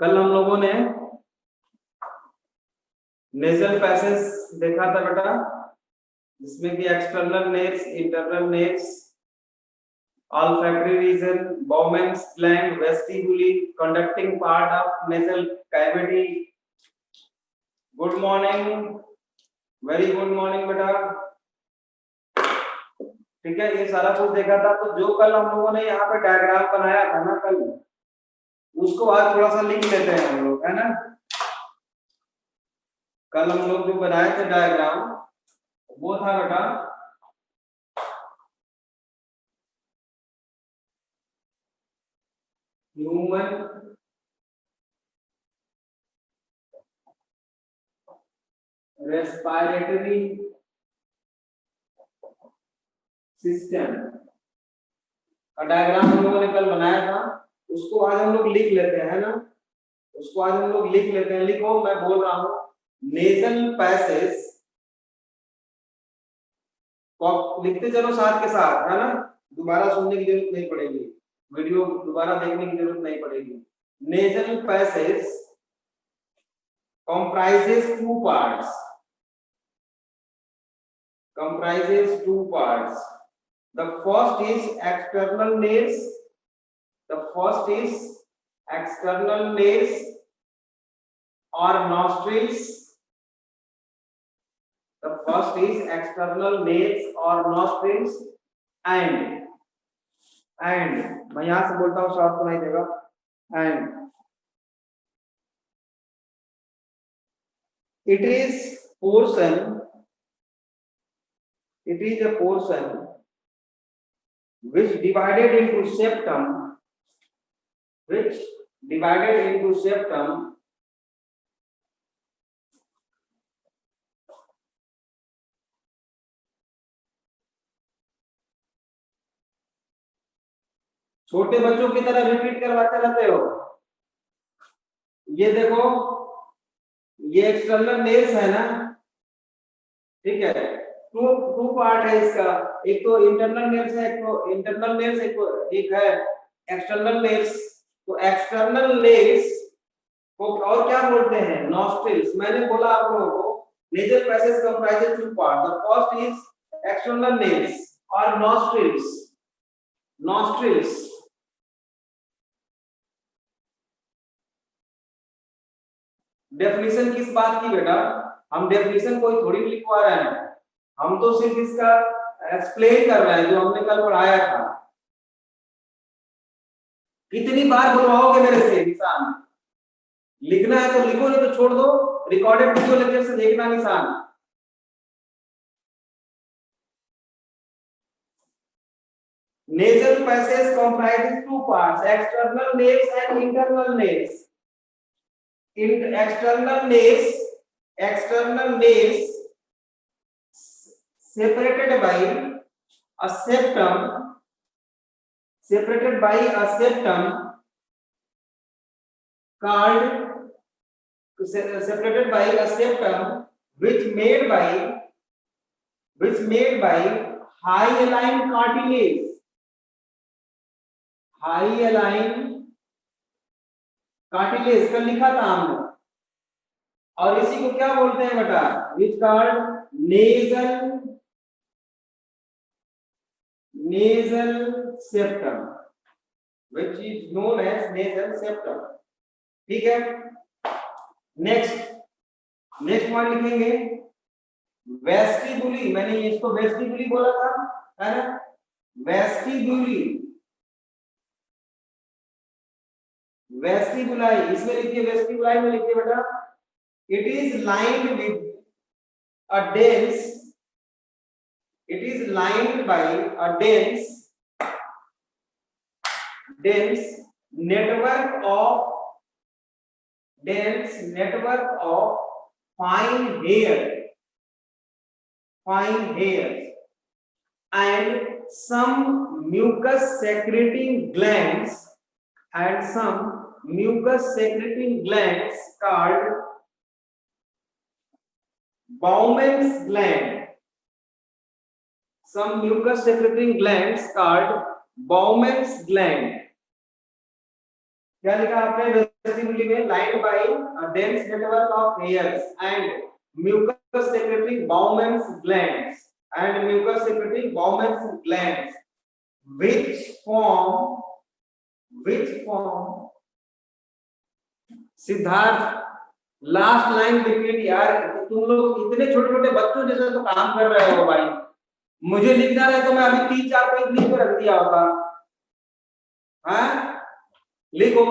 कल हम लोगों ने नेजल पैसेज देखा था बेटा, जिसमें कि external nails, internal nails, olfactory region, Bowman's gland, vestibuli, conducting part of nasal cavity. Good morning, very good morning बेटा। ठीक है, ये सारा कुछ देखा था। तो जो कल हम लोगों ने यहाँ पे डायग्राम बनाया था ना कल, उसको आज थोड़ा सा लिख लेते हैं हम लोग, है ना। कल हम लोग जो बनाए थे डायग्राम, वो था बेटा ह्यूमन रेस्पिरेटरी सिस्टम का डायग्राम हम लोगों ने कल बनाया था। उसको आज हम लोग लिख लेते हैं, है ना। उसको आज हम लोग लिख लेते हैं। लिखो, मैं बोल रहा हूं, नेजल पैसेज को लिखते चलो साथ के साथ, है ना। दोबारा सुनने की जरूरत नहीं पड़ेगी, वीडियो दोबारा देखने की जरूरत नहीं पड़ेगी। Nasal passage comprises two parts. The first is external nails. Or nostrils. The first is external nails or nostrils, and मैं यहां से बोलता हूं, शॉर्ट सुनाई देगा। and it is a portion which divided into septum, छोटे बच्चों की तरह रिपीट करवाते रहते हो। ये देखो, ये एक्सटर्नल नेल्स है ना, ठीक है। टू पार्ट है इसका, एक तो इंटरनल नेल्स है, एक है एक्सटर्नल नेल्स। तो एक्सटर्नल नेल्स को और क्या बोलते हैं? नॉस्ट्रिल्स। मैंने बोला आप लोगों को, nasal passage comprises two part. The first is external nares और नॉस्ट्रिल्स। डेफिनेशन किस बात की बेटा? हम डेफिनेशन कोई थोड़ी लिखवा रहे हैं, हम तो सिर्फ इसका एक्सप्लेन कर रहे हैं जो हमने कल पढ़ाया था। कितनी बार बुलवाओगे मेरे से निशान? लिखना है तो लिखो, नहीं तो छोड़ दो। रिकॉर्डेड वीडियो लेक्चर से देखना निशान। Nasal passage comprises two parts, external nails and internal nails. External nails separated by a septum which made by hyaline cartilage. कल लिखा था हमने। और इसी को क्या बोलते हैं बेटा? which called nasal septum, which is known as nasal septum। ठीक है, नेक्स्ट पॉइंट लिखेंगे वेस्टिबुली। मैंने इसको वेस्टिबुली बोला था, है ना। वेस्टिबुलाई, इसमें लिखिए, वेस्टिबुलाई में लिखिए बेटा, it is lined by a dense network of fine hairs and some mucus secreting glands called Bowman's gland. क्या लिखा आपने? vestibule में lined by a dense network of hairs and mucous secretory Bowman's glands which form Siddharth last line repeat यार, तुम लोग इतने छोटे छोटे बच्चों जैसे तो काम कर रहे हो भाई, मुझे लिखना रहे तो मैं अभी 3-4 पेज लिख के रख दिया होगा। हाँ लिखो,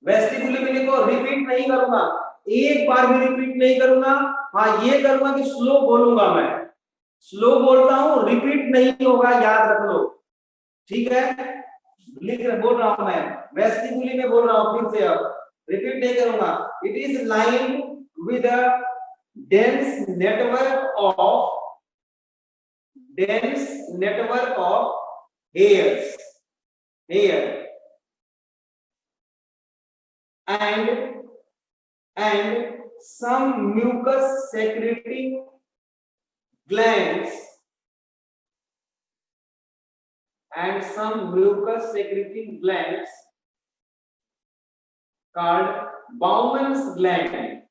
वेस्टिबुलरी में लिखो, रिपीट नहीं करूंगा, एक बार भी रिपीट नहीं करूंगा। हाँ ये करूंगा कि स्लो बोलूंगा, मैं स्लो बोलता हूँ, रिपीट नहीं होगा, याद रख लो, ठीक है। बोल रहा हूं मैं, वेस्टिबुलरी में बोल रहा हूँ फिर से, अब रिपीट नहीं करूंगा। It is line with a dense network of hairs and some mucus secreting glands called Bowman's gland,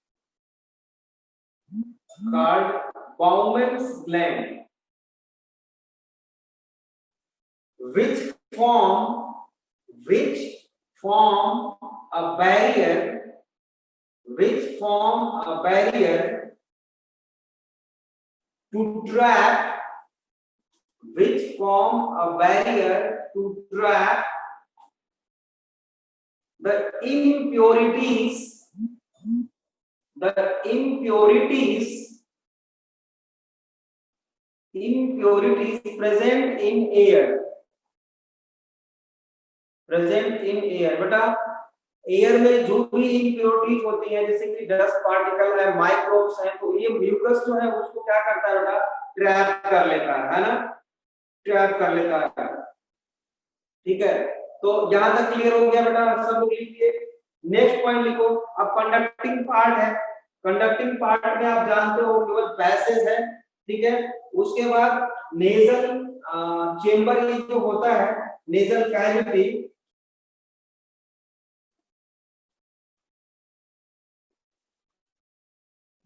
which form a barrier to trap the impurities present in air। बेटा एयर में जो भी इम्प्योरिटीज होती हैं, जैसे कि डस्ट पार्टिकल है, microbes हैं, तो ये म्यूकस जो है उसको क्या करता है बेटा, ट्रैप कर लेता है ना, ट्रैप कर लेता है। ठीक है, तो यहां तक क्लियर हो गया बेटा, सब लोग लिखिए। नेक्स्ट पॉइंट लिखो। अब कंडक्टिंग पार्ट है, कंडक्टिंग पार्ट में आप जानते हो केवल पैसेज है, ठीक है। उसके बाद नेजल चेंबर ये जो होता है, नेजल कैविटी,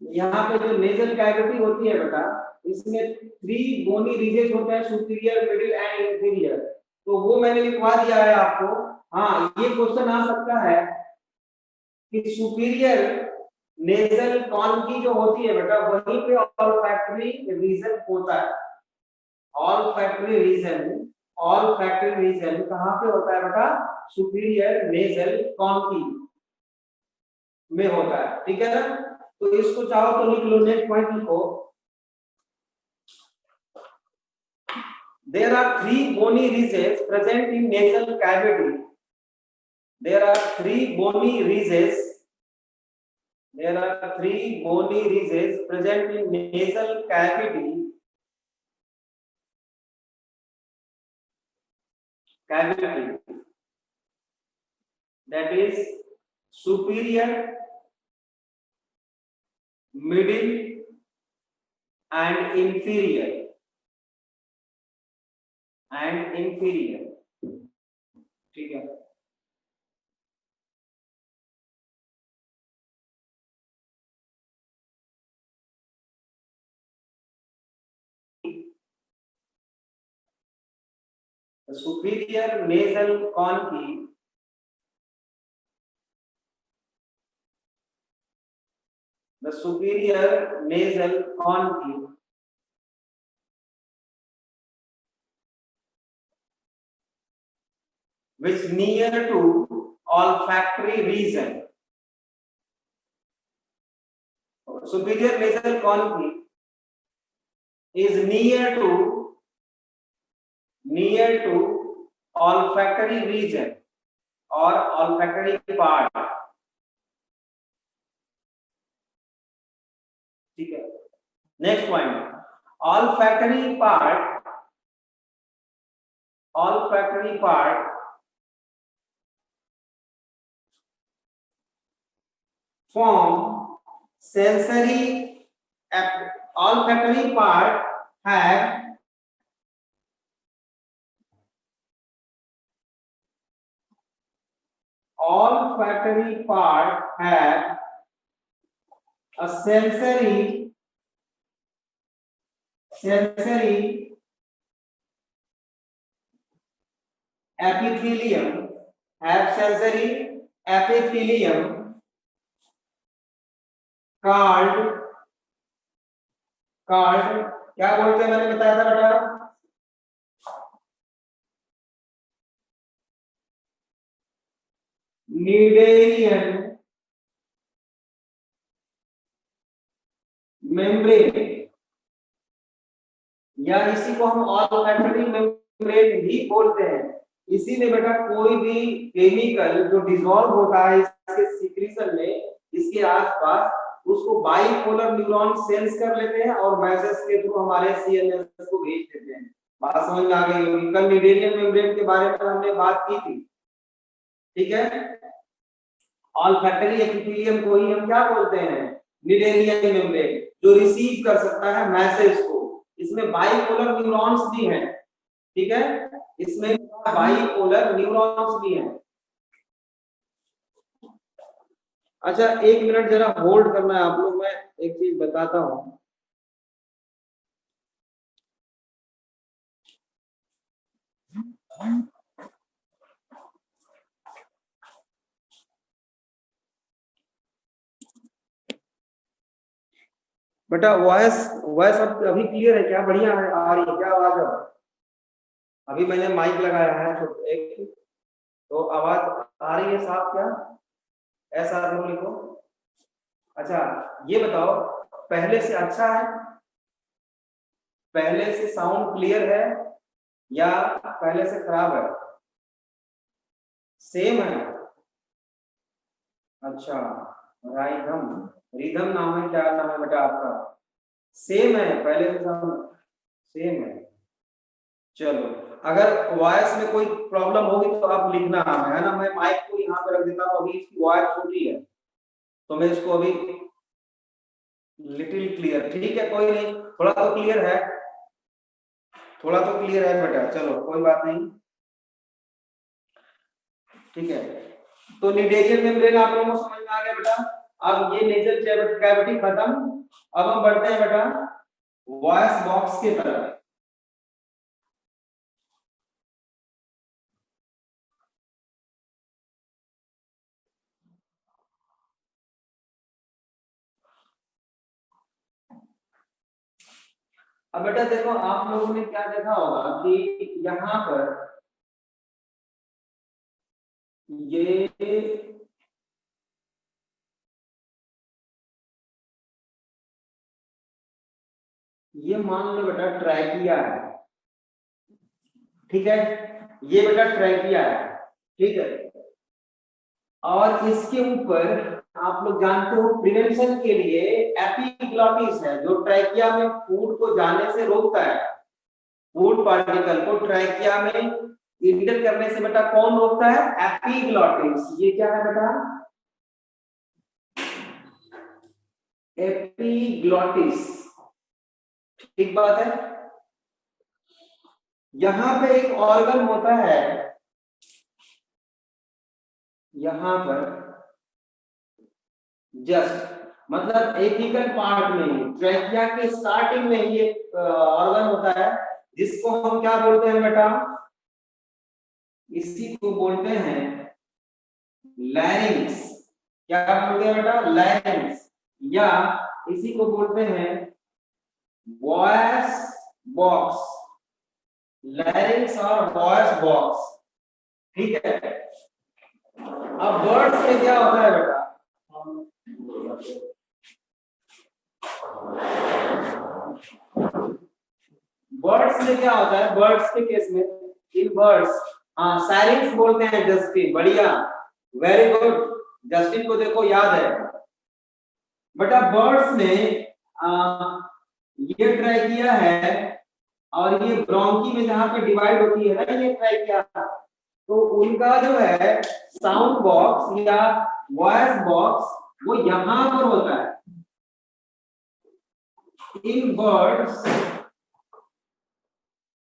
यहाँ पे जो नेजल कैविटी होती है बेटा, इसमें 3 बोनी रीजेस होते हैं, सुपीरियर, मिडिल एंड इंफीरियर। तो वो मैंने लिखवा दिया है आपको। हाँ ये क्वेश्चन आ सकता है कि सुपीरियर नेजल कॉन की जो होती है बेटा, वहीं पे ऑल्फैक्टरी रीजन होता है। ऑल्फैक्टरी रीजन कहाँ पे होता है बेटा, सुपीरियर नेजल कॉन की में होता है, ठीक है ना। तो इसको चाहो तो लिख लो, नेक्स्ट पॉइंट लिखो। There are 3 bony ridges present in nasal cavity. There are 3 bony ridges present in nasal cavity. That is superior, middle and inferior. ठीक है। The superior nasal concave which near to olfactory region. Superior nasal concave is near to olfactory region or olfactory part. ठीक है। Next point, olfactory part form sensory, olfactory part have olfactory part have a sensory epithelium, have sensory epithelium called क्या बोलते हैं, मैंने बताया था बेटा, नीडेरियन membrane, या इसी को हम ऑल्फैक्टरी मेम्ब्रेन भी बोलते हैं। इसी में बेटा कोई भी केमिकल जो डिसॉल्व होता है इसके सीक्रेशन में, इसके आसपास, उसको बाइपोलर न्यूरॉन सेंस कर लेते हैं और मैसेज के थ्रू हमारे सीएनएस को भेज देते हैं। बात समझ में आ गई होगी। कल नीडेरियन मेम्ब्रेन के बारे में हमने बात की थी, ठीक है। ऑल्फैक्टरी एपिथेलियम को ही हम क्या बोलते हैं, नीडेरियन मेम्ब्रेन, जो रिसीव कर सकता है मैसेज को। इसमें बाइपोलर न्यूरॉन्स भी हैं, ठीक है, इसमें बाइपोलर न्यूरॉन्स भी हैं। अच्छा 1 मिनट जरा होल्ड करना है आप लोग, मैं एक चीज बताता हूं। बेटा वॉइस वॉइस अब अभी क्लियर है क्या, बढ़िया है, आ रही है क्या आवाज? अब अभी मैंने माइक लगाया है एक, तो आवाज आ रही है साफ क्या? ऐसा लिखो। अच्छा ये बताओ, पहले से अच्छा है, पहले से साउंड क्लियर है या पहले से खराब है? सेम है। अच्छा रिदम नाम है, क्या नाम है बेटा आपका? सेम है, पहले से साउंड सेम है। चलो अगर वॉइस में कोई प्रॉब्लम होगी तो आप लिखना है ना। मैं माइक को यहाँ पे रख देता हूँ, अभी इसकी वॉइस छोटी है तो मैं इसको अभी लिटिल क्लियर, ठीक है, कोई नहीं, थोड़ा तो क्लियर है, थोड़ा तो क्लियर है बेटा, चलो कोई बात नहीं, ठीक है। तो नीडेरियन मेम्ब्रेन आप लोगों को समझ में आ गया बेटा। अब ये नेजल कैविटी खत्म, अब हम बढ़ते हैं बेटा वॉइस बॉक्स की तरफ। अब बेटा देखो, आप लोगों ने क्या देखा होगा कि यहाँ पर ये मान लो बेटा ट्रैकिया है, ठीक है, ये बेटा ट्रैकिया है, ठीक है। और इसके ऊपर आप लोग जानते हो प्रिवेंशन के लिए एपिग्लॉटिस है, जो ट्रैकिया में फूड को जाने से रोकता है। फूड पार्टिकल को ट्रैकिया में इंटर करने से बेटा कौन रोकता है? एपिग्लॉटिस। ये क्या है बेटा? एपिग्लॉटिस, ठीक बात है। यहां पे एक ऑर्गन होता है, यहां पर जस्ट मतलब एपिकल पार्ट में, ट्रैकिया के स्टार्टिंग में ये ऑर्गन होता है, जिसको हम क्या बोलते हैं बेटा? इसी को बोलते हैं लैरिंक्स। क्या बोलते हैं बेटा? लैरिंक्स, या इसी को बोलते हैं वॉइस बॉक्स, लैरिंक्स और वॉइस बॉक्स, ठीक है। अब वर्ड्स में क्या होता है बेटा? बर्ड्स में क्या होता है? बर्ड्स के केस में, इन बर्ड्स, हाँ साइलेंस बोलते हैं जस्टिन, बढ़िया, वेरी गुड, जस्टिन को देखो याद है बेटा। बर्ड्स में ये ट्रैकिया है और ये ब्रोंकी में जहां पे डिवाइड होती है ना ये ट्रैकिया, तो उनका जो है साउंड बॉक्स या वॉइस बॉक्स वो यहां पर होता है। इन बर्ड्स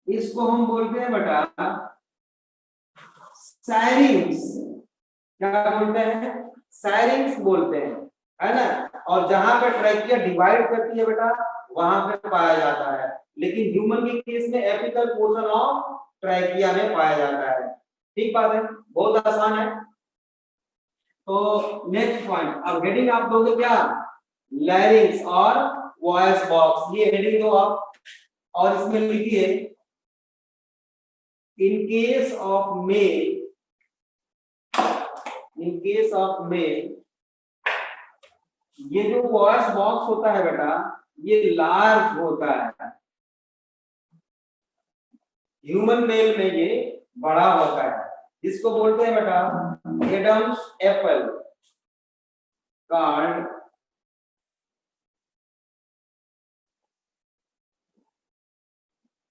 इसको हम बोलते हैं बेटा साइरिंग्स, क्या बोलते हैं, साइरिंग्स बोलते हैं, है ना। और जहां पे ट्रैकिया डिवाइड करती है बेटा वहां पे पाया जाता है, लेकिन ह्यूमन के केस में एपिकल पोर्शन ऑफ ट्रैकिया में पाया जाता है। ठीक बात है, बहुत आसान है। तो नेक्स्ट पॉइंट, अब हेडिंग आप दोगे क्या, लैरिंग्स और वॉइस बॉक्स, ये हेडिंग दो आप, और इसमें लिखिए in case of male, in case of male, ये जो वॉइस बॉक्स होता है बेटा ये लार्ज होता है, ह्यूमन मेल में ये बड़ा होता है, जिसको बोलते हैं बेटा Adam's apple, card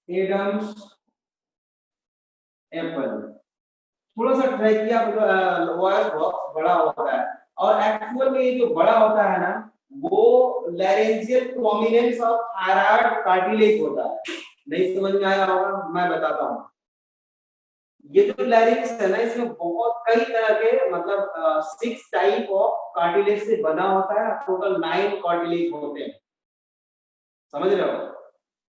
Adam's apple. थोड़ा सा ट्राई किया, वॉइस बॉक्स बड़ा होता है, और एक्चुअल में ये जो बड़ा होता है ना वो laryngeal prominence of thyroid cartilage होता है। नहीं समझ में आया होगा, मैं बताता हूँ। ये जो लैरिंक्स है ना इसमें बहुत कई तरह के मतलब 6 टाइप ऑफ कार्टिलेज से बना होता है, टोटल 9 कार्टिलेज होते हैं, समझ रहे हो।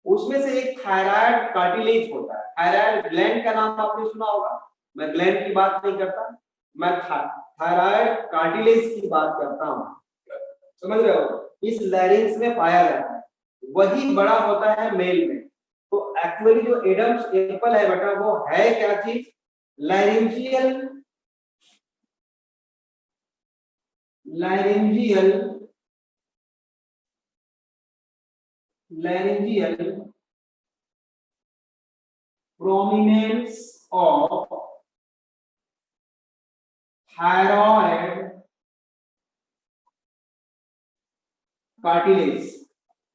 उसमें से एक थायराइड कार्टिलेज होता है, थायराइड ग्लैंड का नाम आपने सुना होगा, मैं ग्लैंड की बात नहीं करता, मैं थायराइड कार्टिलेज की बात करता हूँ, समझ रहे हो। इस लैरिंक्स में पाया जाता है, वही बड़ा होता है मेल में। तो एक्चुअली जो एडम्स एप्पल है बेटा वो है क्या चीज, laryngeal, laryngeal, laryngeal prominence of thyroid cartilage,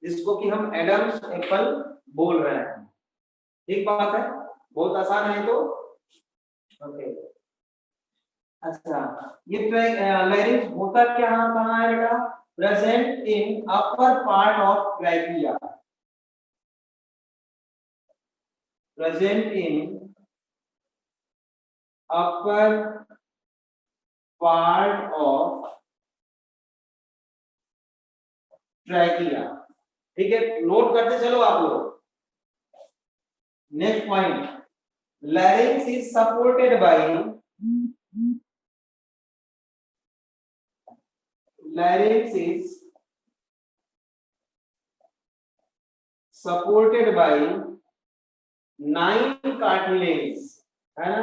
जिसको कि हम एडम्स एप्पल बोल रहे हैं। ठीक बात है, बहुत आसान है। तो ओके, अच्छा, ये लैरिंक्स होता क्या कहाँ है बेटा, present in upper part of trachea, present in upper part of trachea. ठीक है, नोट करते चलो आप लोग। Next point, larynx is supported by, larynx is supported by 9 cartilage, है ना,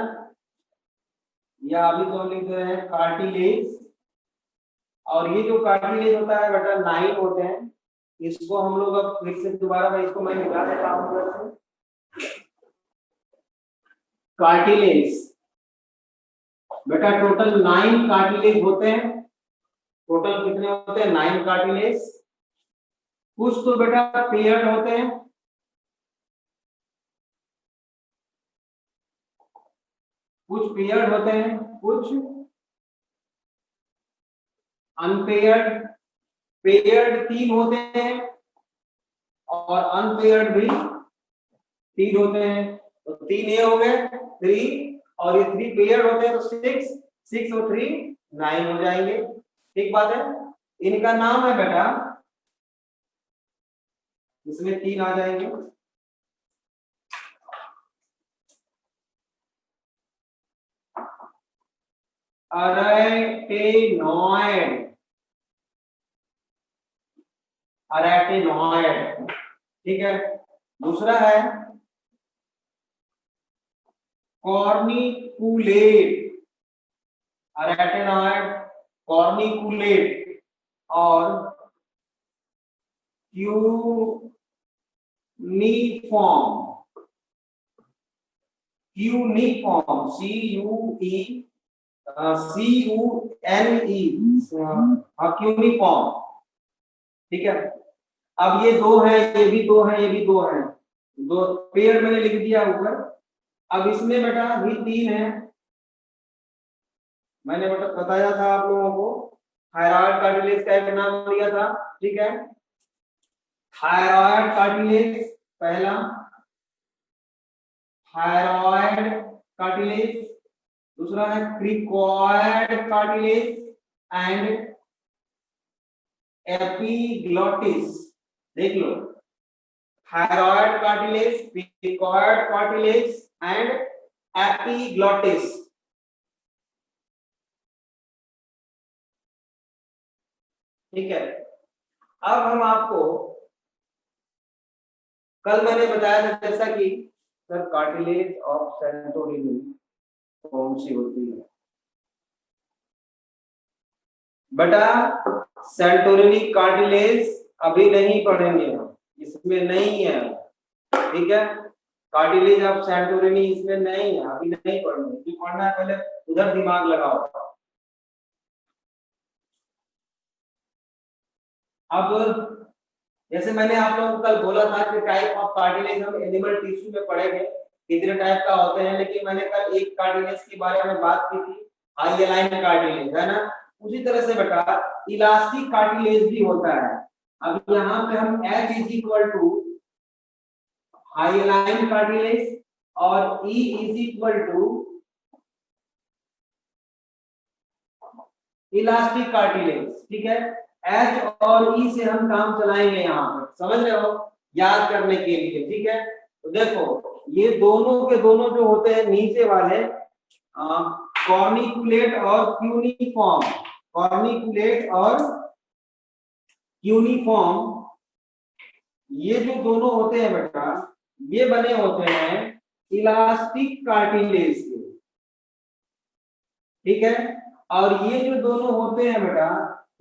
या अभी तो हम लिख रहे हैं कार्टिलेज, और ये जो कार्टिलेज होता है बेटा 9 होते हैं। इसको हम लोग अब फिर से दोबारा मैं इसको मैं मिटा देता हूँ, कार्टिलेज बेटा टोटल 9 कार्टिलेज होते हैं, टोटल कितने होते हैं 9 कार्टिलेज। कुछ तो बेटा पेयर्ड होते हैं, कुछ पेयर्ड होते हैं, कुछ अनपेयर्ड, पेयर्ड 3 होते हैं और अनपेयर्ड भी 3 होते हैं। तो 3 ये हो गए 3, और ये 3 पेयर्ड होते हैं तो 6, 6 और 3 9 हो जाएंगे। ठीक बात है, इनका नाम है बेटा, इसमें 3 आ जाएंगे, अरेटेनॉइड, अरेटेनॉइड, ठीक है। दूसरा है कॉर्निकुलेट, अरेटेनॉइड, कॉर्निकुलेट और क्यूनिफॉर्म, क्यूनिफॉर्म, CUNE, क्यूनिफॉर्म, ठीक है। अब ये 2 हैं, ये भी 2 हैं, ये भी 2 हैं, 2 पेयर मैंने लिख दिया ऊपर। अब इसमें बेटा भी 3 है, मैंने बेटा बताया था आप लोगों को, थायराइड कार्टिलेज का एक नाम दिया था, ठीक है। थायराइड कार्टिलेज पहला, थायराइड कार्टिलेज, दूसरा है क्रिकॉइड कार्टिलेज एंड एपिग्लॉटिस। देख लो, thyroid cartilage, cricoid cartilage and epiglottis. ठीक है, अब हम आपको, कल मैंने बताया था जैसा कि सर कार्टिलेज ऑफ सेंटोरिनी कौन सी होती है बेटा, सेंटोरिनी कार्टिलेज अभी नहीं पढ़ेंगे हम, इसमें नहीं है। ठीक है, कार्टिलेज ऑफ सेंटोरिनी इसमें नहीं है, अभी नहीं पढ़ेंगे। जो पढ़ना है पहले उधर दिमाग लगाओ। अब जैसे मैंने आप लोगों को कल बोला था कि टाइप ऑफ कार्टिलेज हम एनिमल टिश्यू में पढ़ेंगे कितने टाइप का होते हैं, लेकिन मैंने कल एक कार्टिलेज के बारे में बात की थी, हाईलाइन कार्टिलेज, है ना। उसी तरह से बेटा इलास्टिक कार्टिलेज भी होता है। अब यहाँ पे हम H is equal to hyaline cartilage और E is equal to elastic cartilage. ठीक है, H और E से हम काम चलाएंगे यहाँ पर, समझ रहे हो, याद करने के लिए। ठीक है, तो देखो ये दोनों के दोनों जो होते हैं नीचे वाले, कॉर्निकुलेट और क्यूनिफॉर्म, कॉर्निकुलेट और क्यूनिफॉर्म, ये जो दोनों होते हैं बेटा, ये बने होते हैं इलास्टिक कार्टिलेज के। ठीक है, और ये जो दोनों होते हैं बेटा,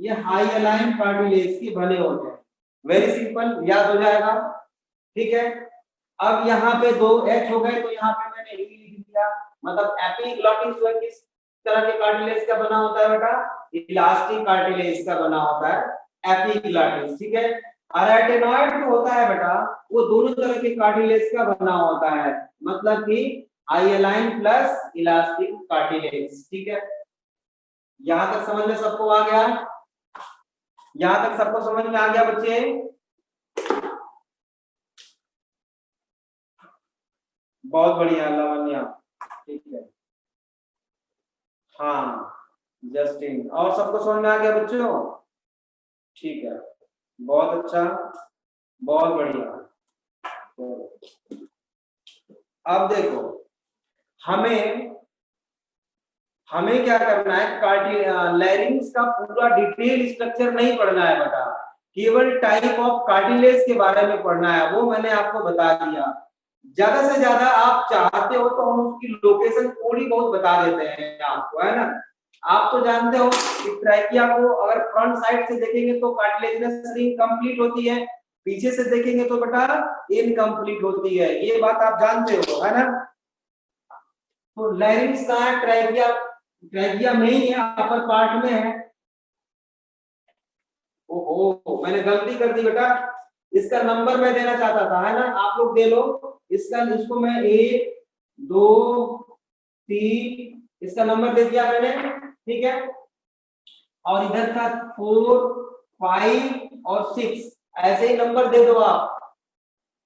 ये हाईलाइन कार्टिलेज के बने होते हैं। वेरी सिंपल, याद हो जाएगा। ठीक है, अब यहाँ पे दो H हो गए तो यहाँ पे मैंने E लिख दिया, मतलब एपिग्लॉटिस जो किस तरह के कार्टिलेज का बना होता है बेटा, इलास्टिक कार्टिलेज का बना होता है एपिग्लॉटिस। ठीक है, अरेटेनॉइड जो होता है बेटा, वो दोनों तरह के कार्टिलेज का बना होता है, मतलब कि हाईलाइन प्लस इलास्टिक कार्टिलेज। ठीक है, यहां तक समझ में सबको आ गया? यहां तक सबको समझ में आ गया बच्चे? बहुत बढ़िया लावण्या, ठीक है। हाँ जस्टिन, और सबको समझ में आ गया बच्चों? ठीक है, बहुत अच्छा, बहुत बढ़िया। तो अब देखो, हमें हमें क्या करना है, लैरिंग्स का पूरा डिटेल स्ट्रक्चर नहीं पढ़ना है बेटा, केवल टाइप ऑफ कार्टिलेज के बारे में पढ़ना है, वो मैंने आपको बता दिया। ज्यादा से ज्यादा आप चाहते हो तो हम उसकी लोकेशन थोड़ी बहुत बता देते हैं आपको, है ना। आप तो जानते हो कि ट्रैकिया को अगर फ्रंट साइड से देखेंगे तो कार्टिलेजिनस रिंग कंप्लीट होती है, पीछे से देखेंगे तो बेटा इनकम्प्लीट होती है, ये बात आप जानते हो, है ना। तो लैरिंग्स कहाँ है? ट्रैकिया, ट्रैकिया में ही है, अपर पार्ट में है। ओहो मैंने गलती कर दी बेटा, इसका नंबर मैं देना चाहता था, है ना, आप लोग दे लो इसका, इसको मैं 1 2 3 इसका नंबर दे दिया मैंने। ठीक है, और इधर का 4 5 और 6 ऐसे ही नंबर दे दो आप,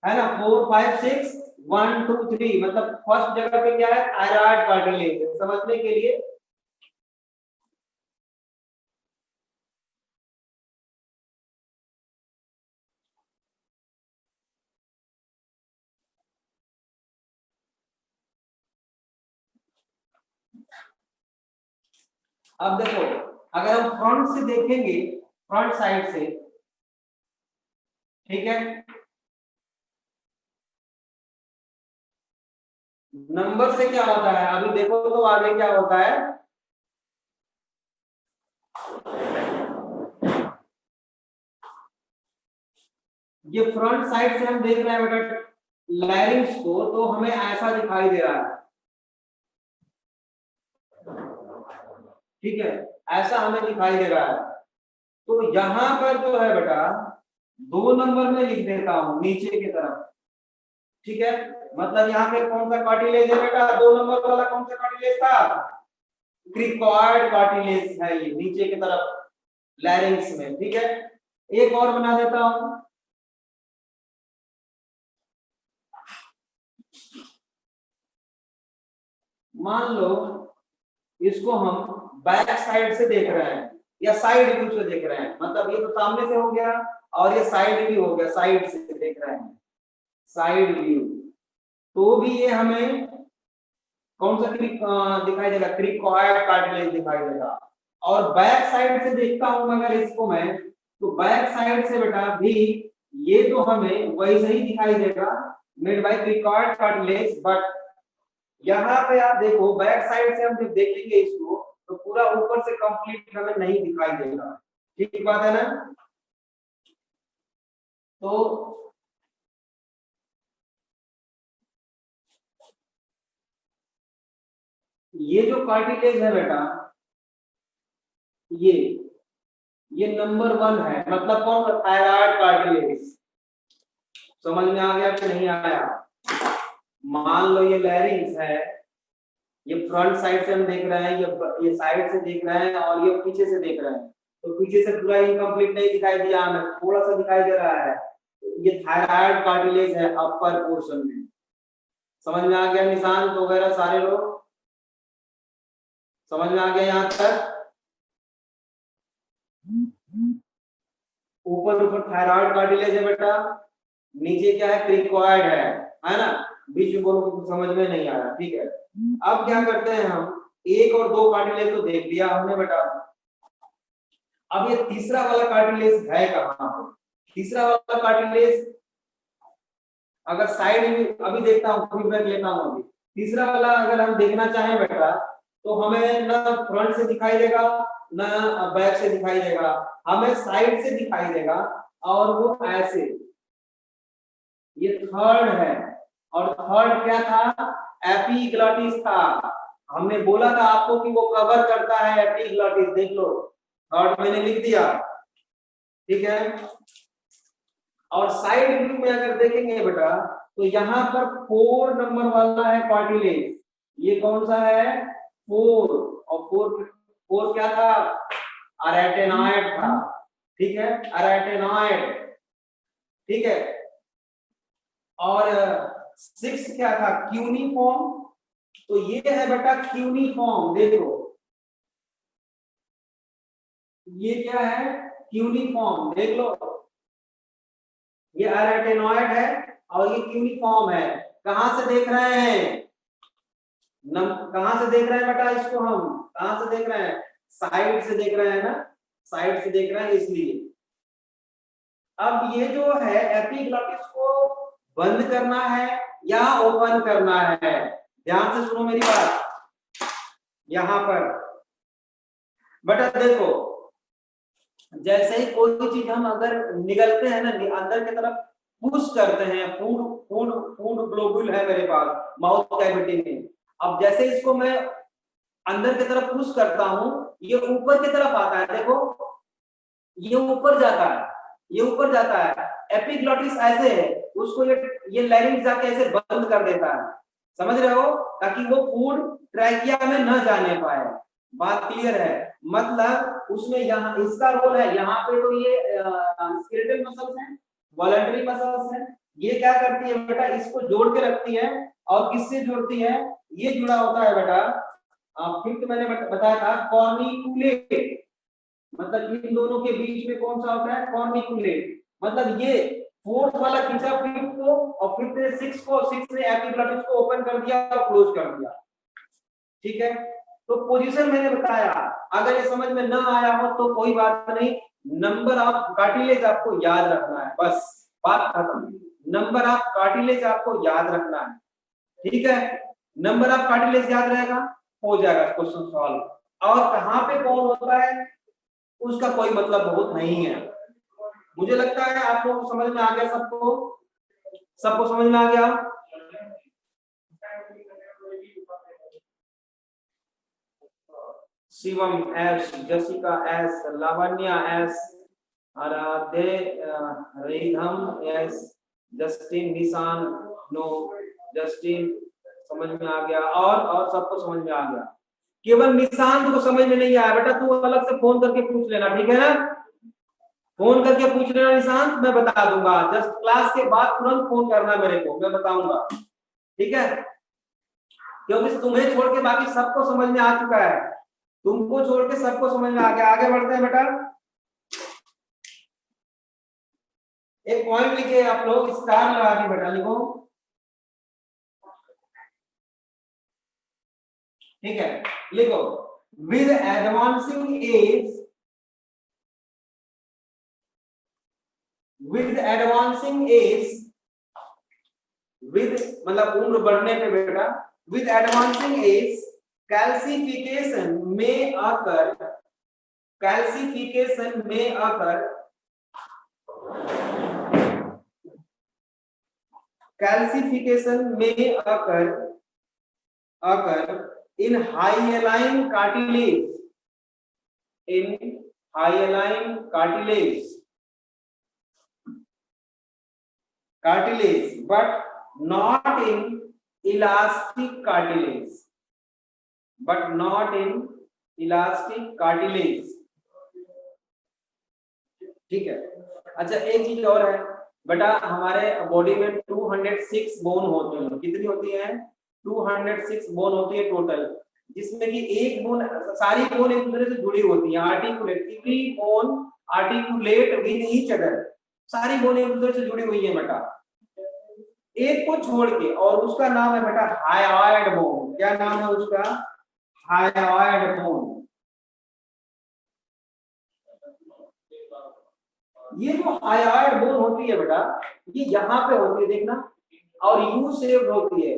है ना, 4 5 6 1 2 3, मतलब फर्स्ट जगह पे क्या है, थायराइड कार्टिलेज, समझने के लिए। अब देखो, अगर हम फ्रंट से देखेंगे, फ्रंट साइड से, ठीक है, नंबर से क्या होता है, अभी देखो तो आगे क्या होता है, ये फ्रंट साइड से हम देख रहे हैं बेटा लैरिंग्स को, तो हमें ऐसा दिखाई दे रहा है। ठीक है, ऐसा हमें दिखाई दे रहा है। तो यहां पर जो है बेटा 2 नंबर में लिख देता हूं नीचे की तरफ। ठीक है, मतलब यहाँ पे कौन सा कार्टिलेज है बेटा, 2 नंबर वाला कौन सा कार्टिलेज था, क्रिकॉइड कार्टिलेज है ये, नीचे की तरफ लैरिंग्स में। ठीक है, एक और बना देता हूं, मान लो इसको हम बैक साइड से देख रहे हैं या साइड व्यू से देख रहे हैं, मतलब ये तो सामने से हो गया और ये साइड भी हो गया, साइड से देख रहे हैं, साइड व्यू। तो भी ये हमें कौन सा दिखाई देगा, क्रिकॉइड कार्टिलेज दिखाई देगा। और बैक साइड से देखता हूं अगर इसको मैं, तो बैक साइड से बेटा भी ये तो हमें वैसे ही दिखाई देगा, made by cricoid cartilage. But यहाँ पे आप देखो बैक साइड से हम जब देखेंगे इसको तो पूरा ऊपर से कंप्लीट हमें नहीं दिखाई देगा, ठीक बात है ना। तो ये जो कार्टिलेज है बेटा, ये नंबर 1 है, मतलब कौन सा, थायराइड कार्टिलेज। समझ में आ गया कि नहीं आया। मान लो ये लैरिंक्स है, ये फ्रंट साइड से हम देख रहे हैं, ये साइड से देख रहे हैं और ये पीछे से देख रहे हैं, तो पीछे से पूरा इनकम्प्लीट नहीं दिखाई दिया हमें, थोड़ा सा दिखाई दे रहा है, ये थायराइड कार्टिलेज है अपर पोर्शन में। समझ में आ गया निशान वगैरह सारे लोग, समझ में आ गया यहाँ तक। ऊपर थायराइड कार्टिलेज है बेटा, नीचे क्या है, क्रिकॉइड है ना, बीच में बोलो कुछ समझ में नहीं आ रहा, ठीक है। अब क्या करते हैं हम, 1 और 2 कार्टिलेज तो देख लिया हमने बेटा, अब ये तीसरा वाला कार्टिलेज है कहां पे। तीसरा वाला कार्टिलेज अगर साइड में अभी देखता हूँ, फिर ब्रेक लेता हूँ अभी। तीसरा वाला अगर हम देखना चाहें बेटा तो हमें ना फ्रंट से दिखाई देगा ना बैक से दिखाई देगा, हमें साइड से दिखाई देगा और वो ऐसे, ये थर्ड है। और थर्ड क्या था, एपिग्लॉटिस था। हमने बोला था आपको कि वो कवर करता है एपिग्लॉटिस, देख लो थर्ड मैंने लिख दिया, ठीक है। और साइड व्यू में अगर देखेंगे बेटा तो यहाँ पर 4 नंबर वाला है कार्टिलेज, ये कौन सा है, 4। और 4 क्या था, अरेटेनॉइड था, ठीक है, अरेटेनॉइड, ठीक है। और 6 क्या था, क्यूनिफॉर्म। तो ये है बेटा क्यूनिफॉर्म, देखो ये क्या है, क्यूनिफॉर्म, देख लो ये अरेटेनॉइड है और ये क्यूनिफॉर्म है। कहां से देख रहे हैं, कहां से देख रहे हैं बेटा इसको, हम कहां से देख रहे हैं, साइड से देख रहे हैं ना, साइड से देख रहे हैं इसलिए। अब ये जो है एपिग्लॉटिस को बंद करना है या ओपन करना है, ध्यान से सुनो मेरी बात। यहां पर बेटा देखो, जैसे ही कोई चीज हम अगर निगलते हैं ना अंदर की तरफ, पुश करते हैं, फूड ग्लोबुल है मेरे पास माउथ कैविटी में। अब जैसे इसको मैं अंदर की तरफ पुश करता हूं, ये ऊपर की तरफ आता है, देखो ये ऊपर जाता है, ये ऊपर जाता है। एपिग्लॉटिस ऐसे है, उसको ये लैरिंक्स जाके ऐसे बंद कर देता है, समझ रहे हो, ताकि वो फूड ट्रैकिया में न जाने पाए। बात क्लियर है, मतलब उसमें यहाँ इसका रोल है, यहाँ पे तो ये स्केलेटल मसल्स हैं, वॉलंटरी मसल्स हैं, ये क्या करती है बेटा, इसको जोड़ के रखती है। और किससे जोड़ती है, ये जुड़ा होता है बेटा, फिफ्थ मैंने बताया था, कॉर्निकुलेट, मतलब इन दोनों के बीच में कौन सा होता है, कॉर्निकुलेट। मतलब ये फोर्थ वाला खींचा फिफ्थ को और फिफ्थ ने सिक्स को, सिक्स ने एपिग्लॉटिस को ओपन कर दिया और क्लोज कर दिया, ठीक है। तो पोजीशन मैंने बताया, अगर ये समझ में न आया हो तो कोई बात नहीं, नंबर ऑफ कार्टिलेज आपको याद रखना है, बस बात खत्म। नंबर ऑफ कार्टिलेज आपको याद रखना है, ठीक है। नंबर ऑफ कार्टिलेज याद रहेगा, हो जाएगा क्वेश्चन सॉल्व। और कहां पे कौन होता है उसका कोई मतलब बहुत नहीं है। मुझे लगता है आप लोगों को समझ में आ गया, सबको समझ में आ गया। Shivam S, Jessica S, Lavanya S, आराध्य रिधम एस, जस्टिन निशान नो, जस्टिन समझ में आ गया, और सबको समझ में आ गया। केवल निशांत को समझ में नहीं आया बेटा, तू अलग से फोन करके पूछ लेना, ठीक है ना, फोन करके पूछ लेना निशांत, मैं बता दूंगा, जस्ट क्लास के बाद तुरंत फोन करना मेरे को, मैं बताऊंगा, ठीक है। क्योंकि तुम्हें छोड़ के बाकी सबको समझ में आ चुका है। तुमको छोड़ के सबको समझ में आ गया। आगे बढ़ते हैं बेटा। एक पॉइंट लिखे आप लोग, स्टार लगा के बेटा लिखो, ठीक है। लिखो, with advancing as, with advancing as, with मतलब उम्र बढ़ने पे बेटा, विद एडवांसिंग एज कैल्सिफिकेशन में आकर, कैल्सिफिकेशन में आकर, कैल्सिफिकेशन में आकर, आकर in hyaline cartilage, in hyaline cartilage, cartilage but not in elastic cartilage, but not in elastic cartilage, ठीक है। अच्छा एक चीज और है बेटा, हमारे बॉडी में 206 बोन होती है। कितनी होती है? 206 बोन होती है टोटल, जिसमें कि एक बोन, सारी बोन एक दूसरे से जुड़ी होती है, articulate, every bone articulate with each other, सारी बोन एक दूसरे से जुड़ी हुई है बेटा, एक को छोड़ के, और उसका नाम है बेटा हायोइड बोन। क्या नाम है उसका? Hyoid bone. ये जो हायोइड बोन होती है बेटा, ये यहाँ पे होती है देखना, और यू शेप्ड होती है,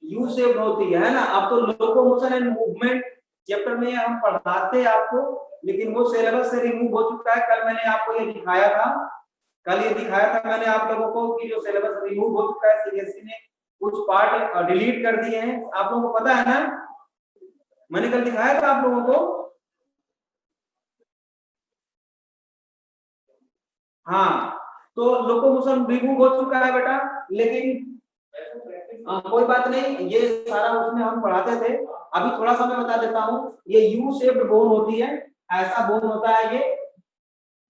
यू शेप्ड होती है ना। अब तो लोकोमोशन एंड मूवमेंट चैप्टर में हम पढ़ाते हैं आपको, लेकिन वो सिलेबस से रिमूव हो चुका है। कल मैंने आपको ये दिखाया था, कल ये दिखाया था मैंने आप लोगों को कि जो सिलेबस रिमूव हो चुका है, सीबीएसई ने कुछ पार्ट डिलीट कर दिए हैं, आप लोगों को पता है ना? मैंने कल दिखाया था आप लोगों को। हाँ, तो लोकोमोशन रिमूव हो चुका है बेटा, लेकिन कोई बात नहीं, ये सारा उसमें हम पढ़ाते थे। अभी थोड़ा सा मैं बता देता हूँ, ये यू शेप्ड बोन होती है, ऐसा बोन होता है ये,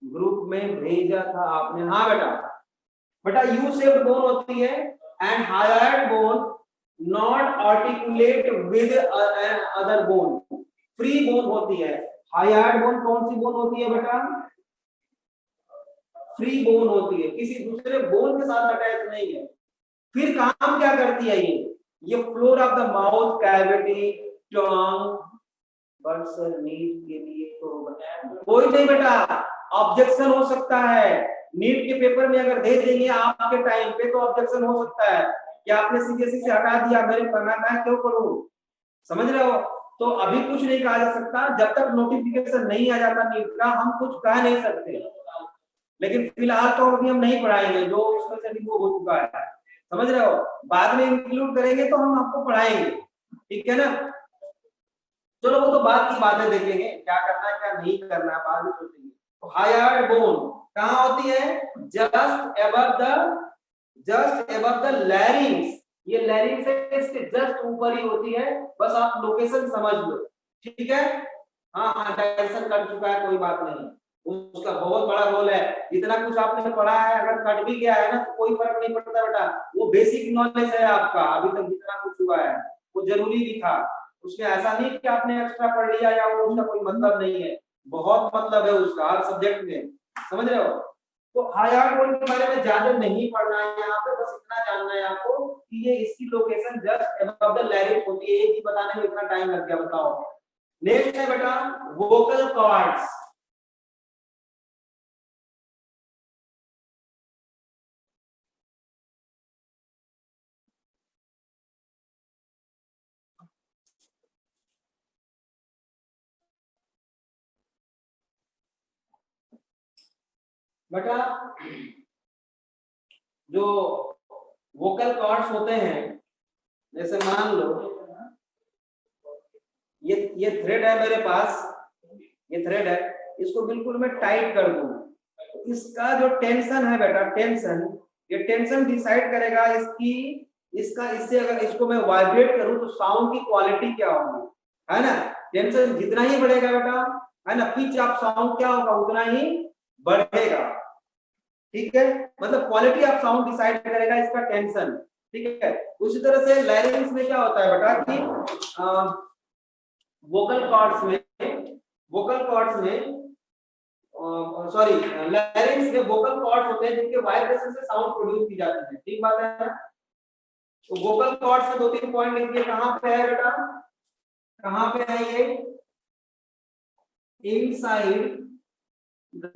ग्रुप में भेजा था आपने, हाँ बेटा, बेटा यू शेप्ड बोन होती है, and hyoid bone not articulate with other bone, free bone होती है। हायोइड बोन कौन सी बोन होती है बेटा? फ्री बोन होती है, किसी दूसरे बोन के साथ अटैच नहीं है। फिर काम क्या करती है ये floor of the mouth cavity, tongue, birds NEET के लिए तो कोई नहीं बेटा, ऑब्जेक्शन हो सकता है। नीट के पेपर में अगर दे देंगे आपके टाइम पे तो ऑब्जेक्शन हो सकता है कि आपने सीबीएसई से हटा दिया, मेरे पढ़ना मैं क्यों पढ़ूं, समझ रहे हो? तो अभी कुछ नहीं कहा जा सकता, जब तक नोटिफिकेशन नहीं आ जाता नीट का हम कुछ कह नहीं सकते। लेकिन फिलहाल तो अभी हम नहीं पढ़ाएंगे, जो उसमें से रिमूव हो चुका है, समझ रहे हो? बाद में इंक्लूड करेंगे तो हम आपको पढ़ाएंगे, ठीक है ना? चलो वो तो बाद की बातें देखेंगे, क्या करना है क्या नहीं करना है बाद में सोचेंगे। तो हायोइड बोन कहाँ होती है? Just above the, just above the larynx, ये लैरिंक्स से इसके जस्ट ऊपर ही होती है, बस आप लोकेशन समझ लो, ठीक है? हाँ हाँ, डायरेक्शन कट चुका है, कोई बात नहीं, उसका बहुत बड़ा रोल है। इतना कुछ आपने पढ़ा है, अगर कट भी गया है ना तो कोई फर्क नहीं पड़ता बेटा, वो बेसिक नॉलेज है आपका अभी तक जितना कुछ हुआ है, वो जरूरी भी था। उसमें ऐसा नहीं कि आपने एक्स्ट्रा पढ़ लिया या वो उसका कोई मतलब नहीं है, बहुत मतलब है उसका हर सब्जेक्ट में, समझ रहे हो? तो हायोइड बोन के बारे में ज्यादा नहीं पढ़ना है यहाँ पे, बस इतना जानना है आपको कि ये इसकी location just above the larynx होती है। एक ही बताने में इतना टाइम लग गया, बताओ। नेक्स्ट है बेटा वोकल कॉर्ड्स। बेटा जो वोकल कॉर्ड्स होते हैं, जैसे मान लो ये थ्रेड है मेरे पास, ये थ्रेड है, इसको बिल्कुल मैं टाइट कर दूं, इसका जो टेंशन है बेटा, टेंशन, ये टेंशन डिसाइड करेगा इसकी, इसका, इससे अगर इसको मैं वाइब्रेट करूं तो साउंड की क्वालिटी क्या होगी, है ना? टेंशन जितना ही बढ़ेगा बेटा, है ना, पिच ऑफ साउंड क्या होगा उतना ही बढ़ेगा, ठीक है? मतलब क्वालिटी ऑफ साउंड डिसाइड करेगा इसका टेंशन, ठीक है? उसी तरह से लैरिंग्स में क्या होता है बेटा कि वोकल कॉर्ड्स में सॉरी लैरिंग्स में वोकल कॉर्ड्स होते हैं जिनके वाइब्रेशन से साउंड प्रोड्यूस की जाती है। ठीक बात है। तो वोकल कॉर्ड्स में 2-3 पॉइंट लिखिए। कहां पे है बेटा, कहां पे है ये? इनसाइड द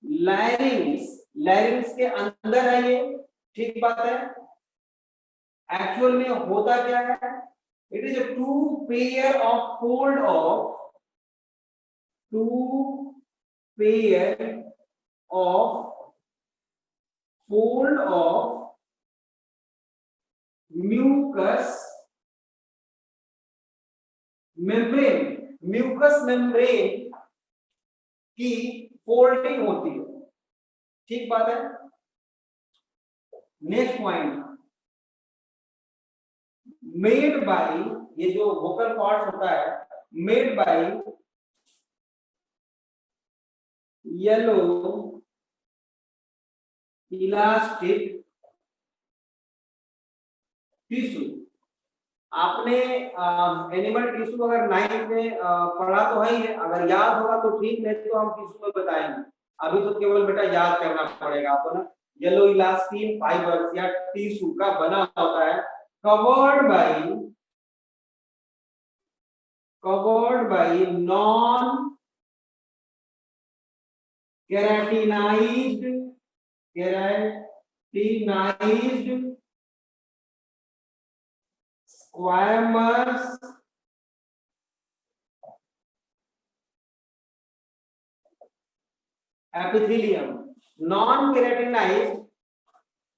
लैरिंग्स, लैरिंग्स के अंदर है ये। ठीक बात है। एक्चुअल में होता क्या है? It is a two pair of fold of two pair of fold of mucous membrane, mucous membrane की फोल्डिंग होती है। ठीक बात है। नेक्स्ट पॉइंट, मेड बाय, ये जो वोकल कॉर्ड्स होता है made by yellow elastic tissue. आपने एनिमल टिश्यू अगर 9th में पढ़ा तो है ही है, अगर याद होगा तो ठीक, नहीं तो हम टिश्यू में बताएंगे। अभी तो केवल बेटा याद करना पड़ेगा आपको ना। येलो इलास्टिन फाइबर्स या टिश्यू का बना होता है, covered by non keratinised squamous epithelium. Non keratinised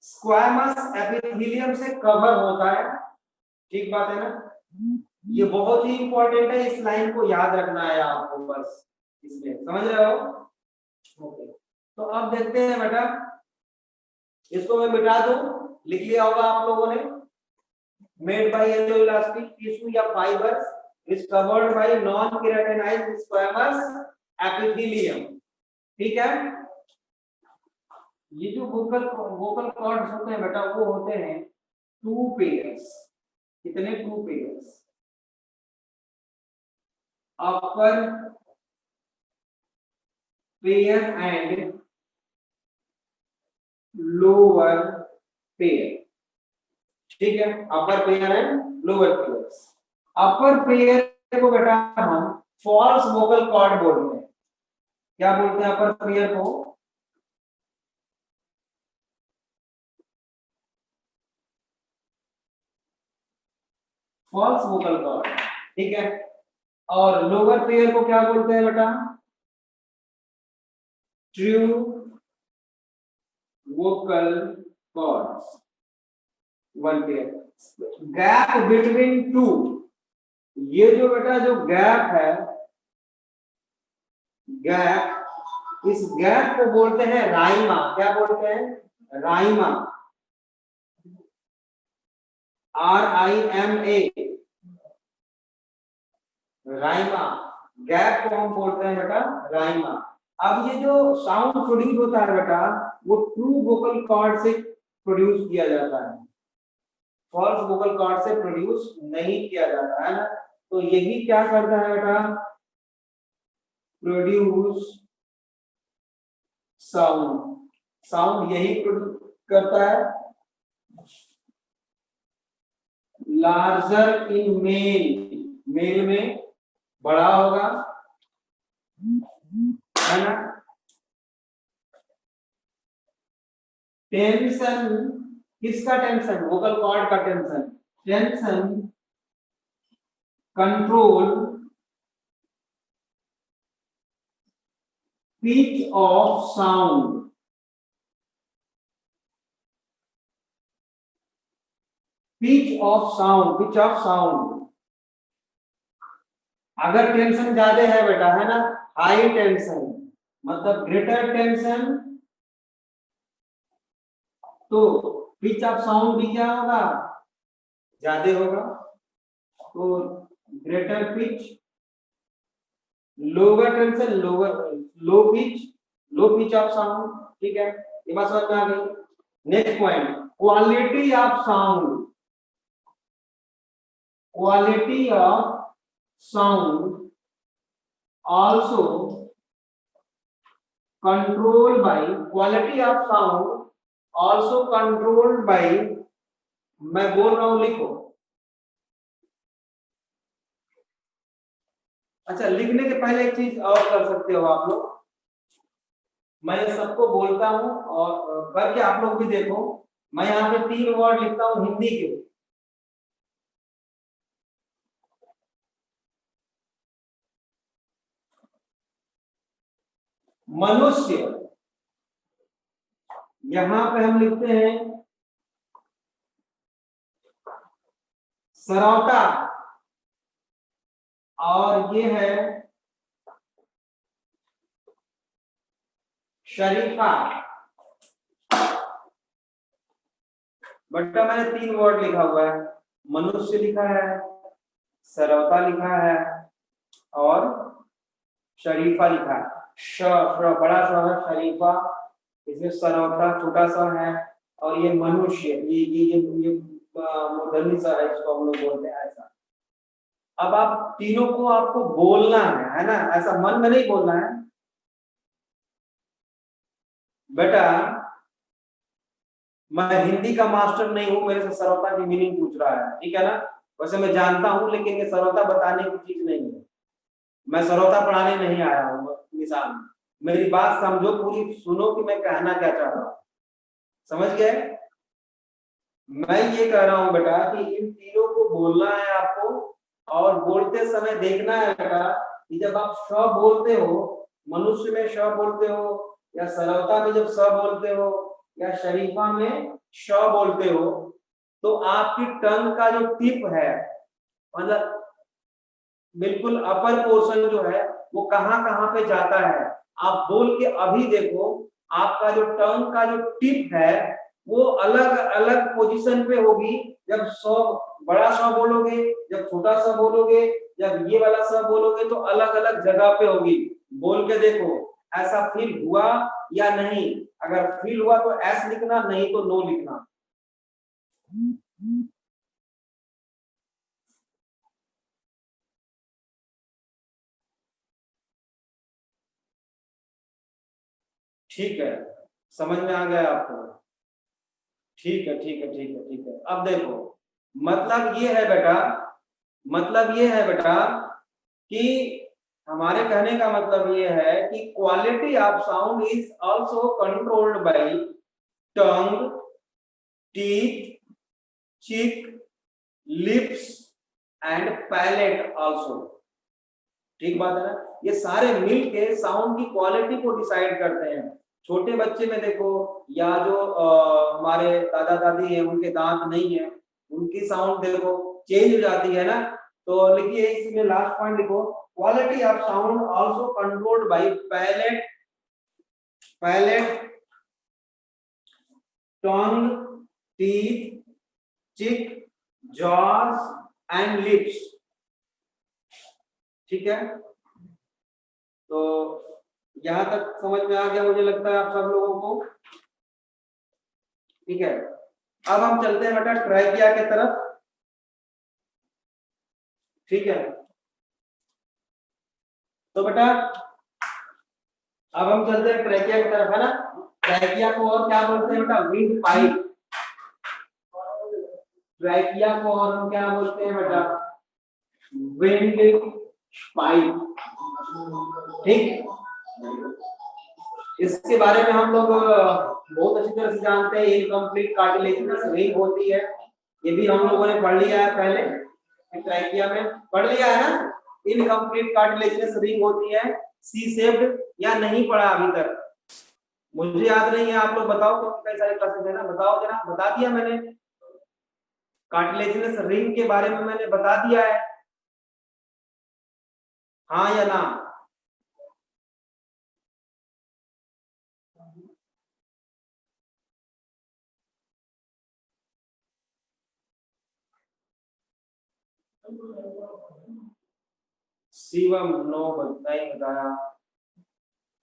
squamous epithelium से कवर होता है। ठीक बात है ना। ये बहुत ही इंपॉर्टेंट है, इस लाइन को याद रखना है आपको, बस इसमें समझ रहे हो। ओके, तो अब देखते हैं बेटा, इसको मैं मिटा दूं, लिख लिया होगा आप लोगों ने। Made by yellow elastic tissue या fibres is covered by non keratinised squamous epithelium. ठीक है। ये जो वोकल कॉर्ड्स होते हैं बेटा, वो होते हैं टू पेयर्स। कितने? Two pairs. Upper pair and lower pair. ठीक है, upper pair and lower pair. Upper pair को बेटा हम फॉल्स वोकल कॉर्ड बोलते हैं। क्या बोलते हैं अपर पेयर को? False vocal cord. ठीक है। और लोअर पेयर को क्या बोलते हैं बेटा? True vocal cords. One pair. Gap between two, ये जो बेटा जो गैप है, गैप, इस गैप को बोलते हैं राइमा। क्या बोलते हैं? राइमा। RIMA, राइमा। गैप को हम बोलते हैं बेटा राइमा। अब ये जो साउंड प्रोड्यूस होता है बेटा, वो ट्रू वोकल कॉर्ड से प्रोड्यूस किया जाता है, फॉल्स वोकल कॉर्ड से प्रोड्यूस नहीं किया जाता है ना। तो यही क्या करता है बेटा? प्रोड्यूस साउंड, साउंड यही प्रोड्यूस करता है। लार्जर इन मेल, मेल में बड़ा होगा, है ना। टेंशन, किसका टेंशन? वोकल कॉर्ड का tension. Tension control pitch of sound, pitch of sound, pitch of sound. अगर टेंशन ज्यादा है बेटा, है ना, हाई टेंशन मतलब ग्रेटर टेंशन, तो पिच ऑफ साउंड भी क्या होगा? ज्यादा होगा। तो greater pitch, lower tension, lower low pitch, low pitch of sound. ठीक है, ये बात समझ में आ गई। Next point, quality of sound, quality of sound also controlled by quality of sound also controlled by, मैं बोल रहा हूं लिखो। अच्छा, लिखने के पहले एक चीज और कर सकते हो आप लोग, मैं सबको बोलता हूं और करके आप लोग भी देखो। मैं यहाँ पे 3 वर्ड लिखता हूं हिंदी के, मनुष्य, यहां पे हम लिखते हैं सरौता, और ये है शरीफा। बेटा मैंने 3 वर्ड लिखा हुआ है, मनुष्य लिखा है, सरौता लिखा है और शरीफा लिखा है। बड़ा सा है शरीफा, इसमें सरौता छोटा सा है, और ये मनुष्य, ये मोडर्नी सा है, इसको हम लोग बोलते हैं ऐसा। अब आप तीनों को आपको बोलना है ना, ऐसा मन में नहीं बोलना है बेटा। मैं हिंदी का मास्टर नहीं हूं, मेरे से सरौता की मीनिंग पूछ रहा है, ठीक है ना। वैसे मैं जानता हूं, लेकिन ये सरौता बताने की चीज नहीं है, मैं सरौता पढ़ाने नहीं आया हूँ। मिसाल, मेरी बात समझो, पूरी सुनो कि मैं कहना क्या चाह रहा हूँ, समझ गए। मैं ये कह रहा हूँ बेटा कि इन तीनों को बोलना है आपको, और बोलते समय देखना है बेटा कि जब आप श बोलते हो, मनुष्य में श बोलते हो, या सरौता में जब स बोलते हो, या शरीफा में श बोलते हो, तो आपकी टंग का जो टिप है, मतलब बिल्कुल अपर पोर्शन जो है, वो कहां कहां पे जाता है। आप बोल के अभी देखो, आपका जो टंग का जो टिप है वो अलग अलग पोजीशन पे होगी। जब सौ बड़ा सा बोलोगे, जब छोटा सा बोलोगे, जब ये वाला सा बोलोगे, तो अलग अलग जगह पे होगी। बोल के देखो, ऐसा फील हुआ या नहीं। अगर फील हुआ तो एस लिखना, नहीं तो नो लिखना। ठीक है, समझ में आ गया आपको? ठीक है, ठीक है, ठीक है, ठीक है। अब देखो, मतलब ये है बेटा, मतलब ये है बेटा कि हमारे कहने का मतलब ये है कि quality of sound is also controlled bye tongue, teeth, चिक, लिप्स एंड पैलेट आल्सो। ठीक बात है ना। ये सारे मिलके साउंड की क्वालिटी को डिसाइड करते हैं। छोटे बच्चे में देखो, या जो हमारे दादा दादी हैं, उनके दांत नहीं है, उनकी साउंड देखो चेंज हो जाती है ना। तो लिखिए इसमें लास्ट पॉइंट लिखो, quality of sound also controlled by palate, palate, tongue, teeth, cheek, jaws and lips. ठीक है, तो यहां तक समझ में आ गया मुझे लगता है आप सब लोगों को। ठीक है, अब हम चलते हैं बेटा ट्रैकिया के तरफ। ठीक है, तो बेटा अब हम चलते हैं ट्रैकिया की तरफ, है ना। ट्रैकिया को और क्या बोलते हैं बेटा? Wind pipe. ट्रैकिया को और हम क्या बोलते हैं बेटा? Wind pipe. ठीक, इसके बारे में हम लोग बहुत अच्छी तरह से जानते हैं। इनकम्प्लीट कार्टिलेजिनस रिंग होती है, ये भी हम लोगों ने पढ़ लिया है पहले, ट्रैकिया में पढ़ लिया है ना। इनकम्प्लीट कार्टिलेजिनस रिंग होती है, सी शेप्ड, या नहीं पढ़ा अभी तक? मुझे याद नहीं है, आप लोग बताओ, तो कई सारे क्लासेस है ना, बताओ जरा। बता दिया मैंने, कार्टिलेजिनस रिंग के बारे में मैंने बता दिया है, हाँ या ना? शिवम नो, नहीं बताया।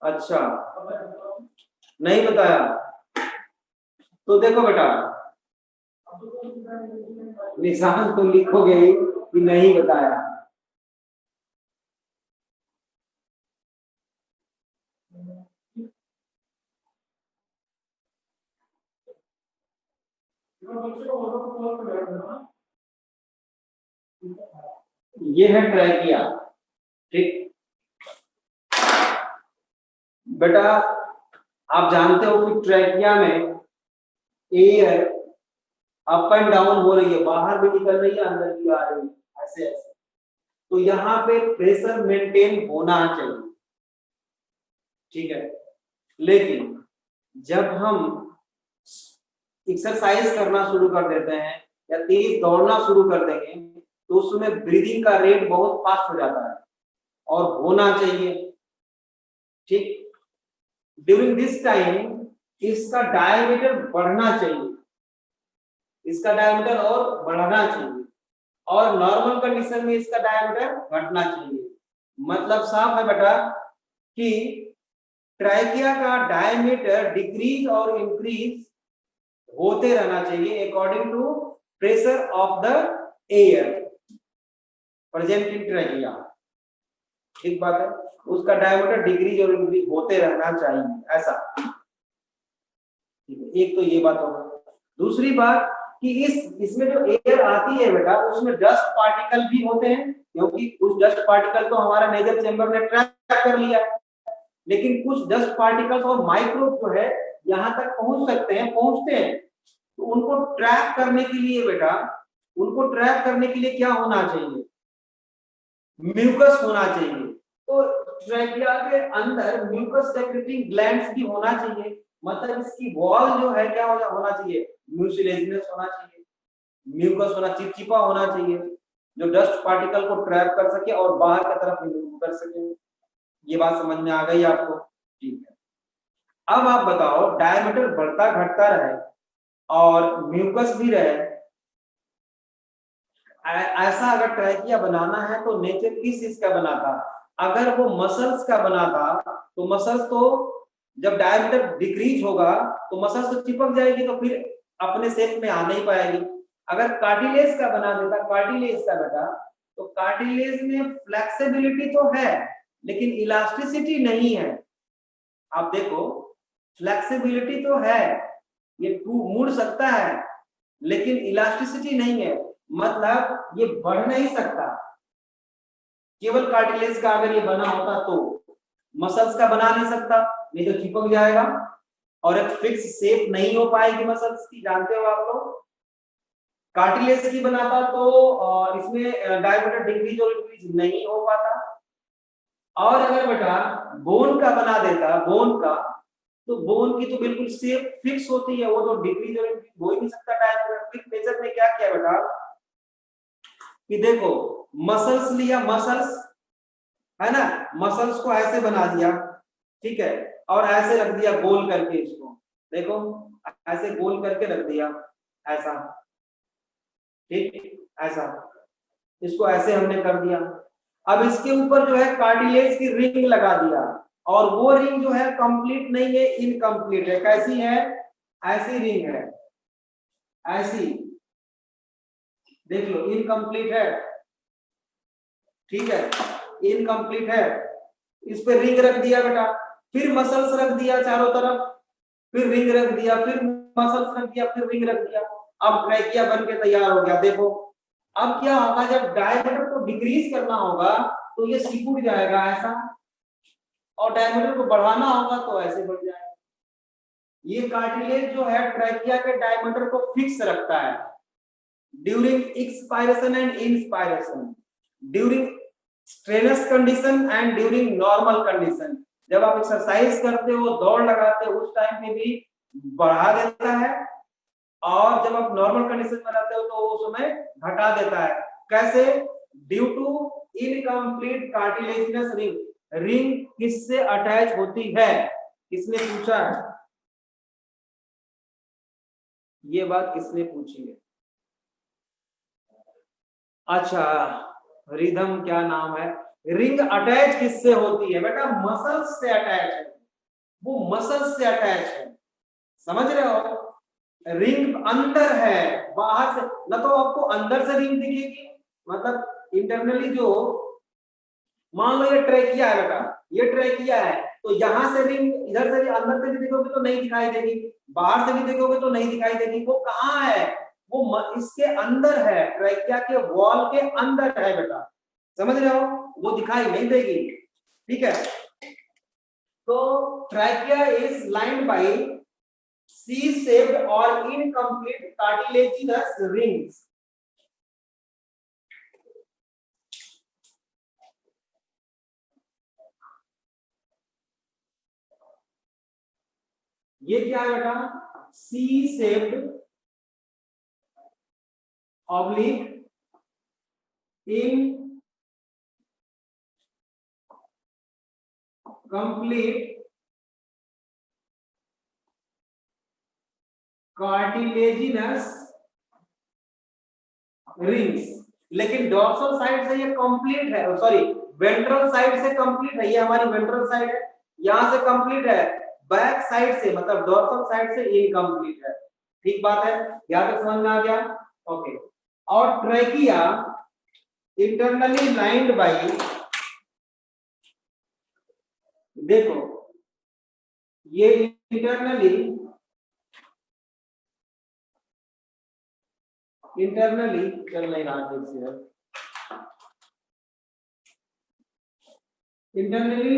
अच्छा, नहीं बताया। तो देखो बेटा, निशान तो लिखोगे ही कि नहीं बताया। ये है ट्रैकिया। ठीक बेटा, आप जानते हो कि ट्रैकिया में एयर अप एंड डाउन हो रही है, बाहर भी निकल रही है, अंदर भी आ रही है, ऐसे ऐसे। तो यहाँ पे प्रेशर मेंटेन होना चाहिए, ठीक है। लेकिन जब हम एक्सरसाइज करना शुरू कर देते हैं या तेज दौड़ना शुरू कर देंगे तो उसमें ब्रीदिंग का रेट बहुत फास्ट हो जाता है और होना चाहिए, ठीक। ड्यूरिंग दिस टाइम इसका डायमीटर बढ़ना चाहिए, इसका डायमीटर और बढ़ना चाहिए, और नॉर्मल कंडीशन में इसका डायमीटर घटना चाहिए। मतलब साफ है बेटा कि ट्राइकिया का डायमीटर डिक्रीज और इंक्रीज होते रहना चाहिए according to pressure of the air present in trachea. ठीक बात है, उसका डायमीटर डिक्रीज और इंक्रीज होते रहना चाहिए, ऐसा। एक तो ये बात होगा। दूसरी बात कि इसमें जो एयर आती है बेटा उसमें डस्ट पार्टिकल भी होते हैं, क्योंकि कुछ डस्ट पार्टिकल तो हमारा नेजल चेंबर ने ट्रैप कर लिया, लेकिन कुछ डस्ट पार्टिकल्स और माइक्रोब जो है यहाँ तक पहुंच सकते हैं, पहुंचते हैं। तो उनको ट्रैप करने के लिए बेटा, उनको ट्रैप करने के लिए क्या होना चाहिए? म्यूकस होना चाहिए। तो ट्रैकिया के अंदर म्यूकस सेक्रेटिंग ग्लैंड्स भी होना चाहिए, मतलब इसकी वॉल जो है क्या होना चाहिए? म्यूसिलेजिनस होना चाहिए, म्यूकस होना, चिपचिपा होना चाहिए, जो डस्ट पार्टिकल को ट्रैप कर सके और बाहर की तरफ रिमूव कर सके। ये बात समझ में आ गई आपको? ठीक है। अब आप बताओ, डायमीटर बढ़ता घटता रहे और म्यूकस भी रहे, ऐसा अगर ट्रैकिया बनाना है तो नेचर किस चीज का बनाता? अगर वो मसल्स का बनाता तो मसल्स तो जब डायमीटर डिक्रीज होगा तो मसल्स तो चिपक जाएगी, तो फिर अपने शेप में आ नहीं पाएगी। अगर कार्टिलेज का बना देता, कार्टिलेज का बेटा, तो कार्टिलेज में फ्लेक्सिबिलिटी तो है लेकिन इलास्टिसिटी नहीं है। आप देखो, फ्लेक्सिबिलिटी तो है, ये मुड़ सकता है, लेकिन इलास्टिसिटी नहीं है, मतलब ये बढ़ नहीं सकता। केवल कार्टिलेज का अगर ये बना होता तो, मसल्स का बना नहीं सकता, नहीं तो चिपक जाएगा और एक फिक्स शेप नहीं हो पाएगी मसल्स की, जानते हो आप लोग। कार्टिलेज की बनाता तो इसमें डायमीटर डिक्रीज और इंक्रीज नहीं हो पाता। और अगर बेटा बोन का बना देता, बोन का, तो बोन की तो बिल्कुल शेप फिक्स होती है, वो तो डिक्रीज और इंक्रीज हो ही नहीं सकता। डायमीटर मेजर ने क्या किया बेटा कि देखो, मसल्स लिया, मसल्स है ना, मसल्स को ऐसे बना दिया, ठीक है, और ऐसे रख दिया गोल करके, इसको देखो ऐसे गोल करके रख दिया, ऐसा, ठीक, ऐसा, इसको ऐसे हमने कर दिया। अब इसके ऊपर जो है कार्टिलेज की रिंग लगा दिया, और वो रिंग जो है कंप्लीट नहीं है, इनकम्प्लीट है। कैसी है? ऐसी रिंग है, ऐसी, देख लो, इनकम्प्लीट है, ठीक है, इनकम्प्लीट है। इस पे रिंग रख दिया बेटा, फिर मसल्स रख दिया चारों तरफ, फिर रिंग रख दिया, फिर मसल्स रख दिया, फिर रिंग रख दिया। अब ट्रैकिया बन के तैयार हो गया। देखो अब क्या होगा, जब डायमीटर को डिक्रीज करना होगा तो ये सिकुड़ जाएगा ऐसा, और डायमीटर को बढ़ाना होगा तो ऐसे बढ़ जाएगा। ये कार्टिलेज जो है ट्रैकिया के डायमीटर को फिक्स रखता है during expiration and inspiration, during strenuous condition and during normal condition. जब आप एक्सरसाइज करते हो, दौड़ लगाते हो, उस टाइम पे भी बढ़ा देता है, और जब आप नॉर्मल कंडीशन में रहते हो तो उस समय घटा देता है। कैसे? Due to incomplete cartilaginous ring. Ring किससे अटैच होती है? किसने पूछा है ये बात? किसने पूछी है? अच्छा, रिदम क्या नाम है? रिंग अटैच किससे होती है बेटा? मसल्स से अटैच है, वो मसल्स से अटैच है, समझ रहे हो? रिंग अंदर है, बाहर से ना, तो आपको अंदर से रिंग दिखेगी, मतलब इंटरनली जो, मान लो ये ट्रैकिया है बेटा, ये ट्रैकिया है, तो यहां से रिंग इधर से भी अंदर से भी देखोगे तो नहीं दिखाई देगी, बाहर से भी देखोगे तो नहीं दिखाई देगी। वो कहाँ है? वो इसके अंदर है, ट्रैकिया के वॉल के अंदर है बेटा, समझ रहे हो? वो दिखाई नहीं देगी, ठीक है। तो trachea is lined by C shaped और इनकम्प्लीट कार्टिलेजिनस रिंग्स। ये क्या है बेटा? C shaped oblique incomplete cartilaginous rings. लेकिन डॉर्सल साइड से ये कंप्लीट है, सॉरी वेंट्रल साइड से कंप्लीट है, ये हमारी वेंट्रल साइड है, यहां से कंप्लीट है, बैक साइड से मतलब डॉर्सल साइड से इनकम्प्लीट है। ठीक बात है, यहां तक समझ में आ गया? ओके। और ट्रैकिया इंटरनली लाइंड बाय, देखो ये इंटरनली चल नहीं रहा ठीक से, internally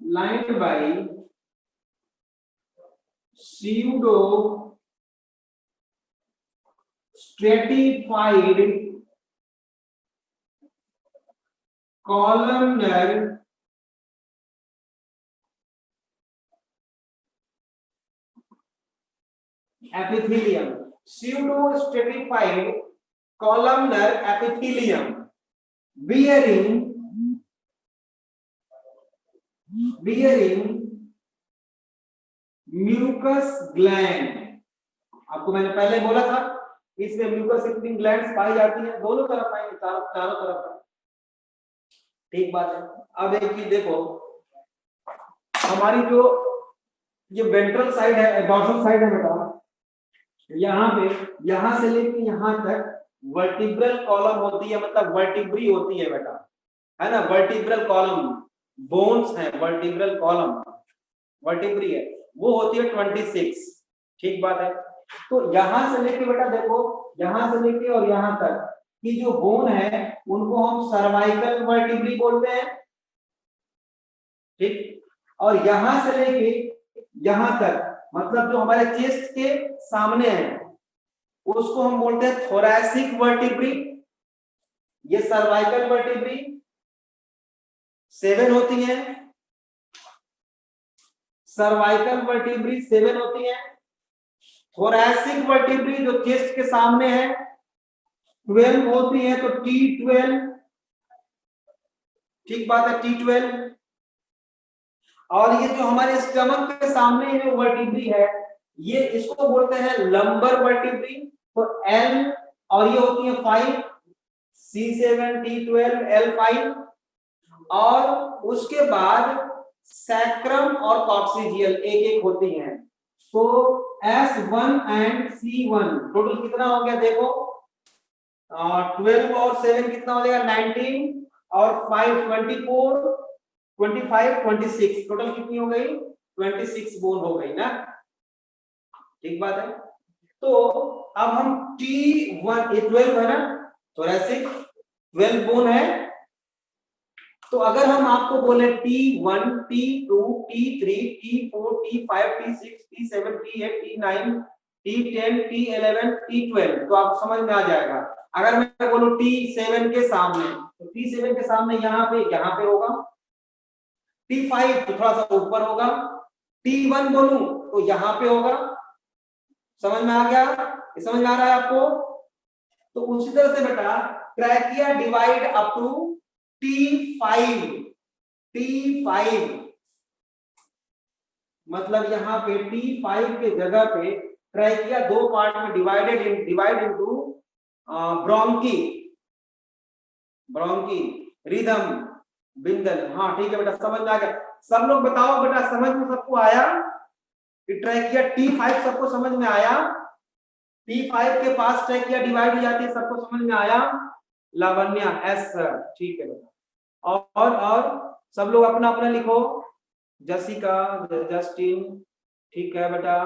lined by pseudo stratified columnar epithelium, pseudo stratified columnar epithelium bearing mucus gland. आपको मैंने पहले बोला था इसमें म्यूकस एक्टिंग ग्लैंड्स पाई जाती हैं, दोनों तरफ पाएंगे, चारों तरफ। ठीक बात है। अब एक चीज देखो, हमारी जो ये वेंट्रल साइड है, डॉर्सल साइड है बेटा, यहाँ से लेके यहाँ तक वर्टिब्रल कॉलम होती है, मतलब वर्टिब्री होती है बेटा, है ना? वर्टिब्रल कॉलम, बोन्स है, वर्टिब्रल कॉलम वर्टिब्री है, वो होती है 26। ठीक बात है। तो यहां से लेके बेटा देखो, यहां से लेके और यहां तक की जो बोन है उनको हम सर्वाइकल वर्टिब्री बोलते हैं, ठीक। और यहां से लेके यहां तक मतलब जो हमारे चेस्ट के सामने है उसको हम बोलते हैं थोरैसिक वर्टिब्री। ये सर्वाइकल वर्टिब्री 7 होती हैं, सर्वाइकल वर्टिब्री 7 होती है। थोरैसिक वर्टिब्री जो चेस्ट के सामने है 12 होती है, तो T12, ठीक बात है, T12। और ये जो हमारे स्टमक के सामने जो वर्टिब्री है ये इसको बोलते हैं लंबर वर्टिब्री, तो L, और ये होती है 5, C7, T12, L5। और उसके बाद सैक्रम और कॉक्सिजियल एक एक होती हैं, तो S1 एंड C1 टोटल कितना हो गया देखो, 12 और 7 कितना हो जाएगा 19, और 5 24, 25 26, टोटल कितनी हो गई 26 बोन हो गई ना। ठीक बात है। तो अब हम T1, ये 12 है ना, थोरैसिक 12 बोन है। तो अगर हम आपको बोले T1, T2, T3, T4, T5, T6, T7, T8, T9, T10, T11, T12, तो आपको समझ में आ जाएगा। अगर मैं बोलूं T7 के सामने, तो T7 के सामने यहाँ पे होगा, T5 तो थोड़ा सा ऊपर होगा, T1 बोलूं तो यहाँ पे होगा। समझ में आ गया? ये समझ में आ रहा है आपको? तो उसी तरह से बेटा trachea divide up to T5, मतलब यहाँ पे T5 के जगह पे ट्रैकिया दो पार्ट में divide into bronchi, rhythm, Bindal. हाँ ठीक है बेटा, समझ में आ गया। सब लोग बताओ बेटा, समझ में सबको आया कि ट्रैकिया T5 सबको समझ में आया? T5 के पास ट्रैकिया डिवाइड हो जाती है, सबको समझ में आया? लावण्या, एस सर, ठीक है बेटा। और सब लोग अपना अपना लिखो। जसिका, जस्टिन, ठीक है बेटा।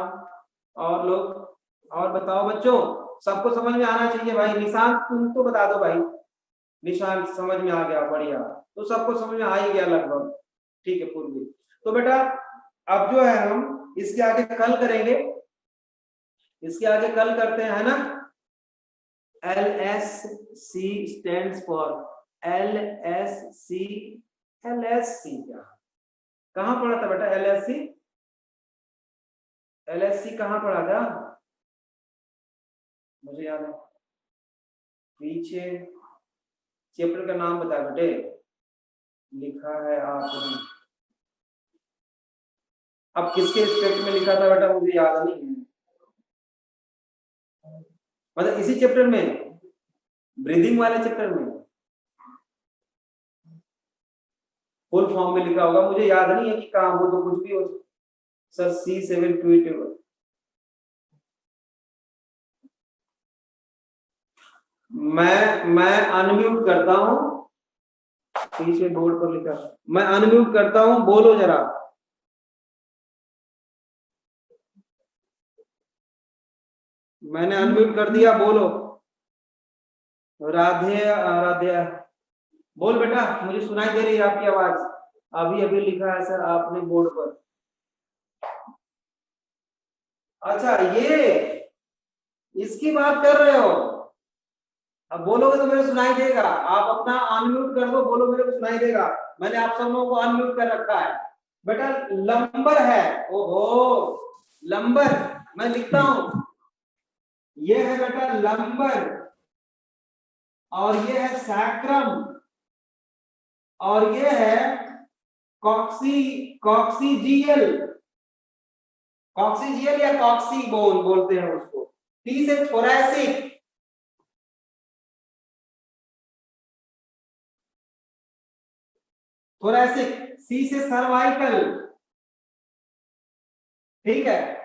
और लोग और बताओ बच्चों, सबको समझ में आना चाहिए भाई। निशांत तुम तो बता दो भाई। निशांत समझ में आ गया, बढ़िया। तो सबको समझ में आ ही गया लगभग, ठीक है पूर्वी। तो बेटा अब जो है हम इसके आगे कल करेंगे, इसके आगे कल करते हैं, है ना। LSC stands for, LSC, LSC क्या, कहाँ पढ़ा था बेटा LSC? LSC कहाँ पढ़ा था, मुझे याद है पीछे चैप्टर का नाम बता बेटे, लिखा है आपने। अब किसके स्टेट में लिखा था बेटा मुझे याद नहीं है, मतलब इसी चैप्टर में, ब्रीदिंग वाले चैप्टर में फुल फॉर्म में लिखा होगा, मुझे याद नहीं है कि कहाँ, वो तो कुछ भी हो सर। C728 मैं अनम्यूट करता हूँ, पीछे बोर्ड पर लिखा, मैं अनम्यूट करता हूँ, बोलो जरा। मैंने अनम्यूट कर दिया, बोलो। राधे राधे, बोल बेटा, मुझे सुनाई दे रही है आपकी आवाज। अभी अभी लिखा है सर आपने बोर्ड पर। अच्छा ये इसकी बात कर रहे हो, अब बोलोगे तो मेरे सुनाई देगा। आप अपना अनम्यूट कर दो, बोलो मेरे को सुनाई देगा। मैंने आप सब लोगों को अनम्यूट कर रखा है बेटा। लंबर है, ओहो लंबर, मैं लिखता हूं, ये है बेटा लंबर, और ये है सैक्रम, और ये है कॉक्सी, कॉक्सीजियल, कॉक्सीजियल या कॉक्सी बोन बोलते हैं उसको। टी से थोरैसिक, थोरैसिक। सी से सर्वाइकल, ठीक है।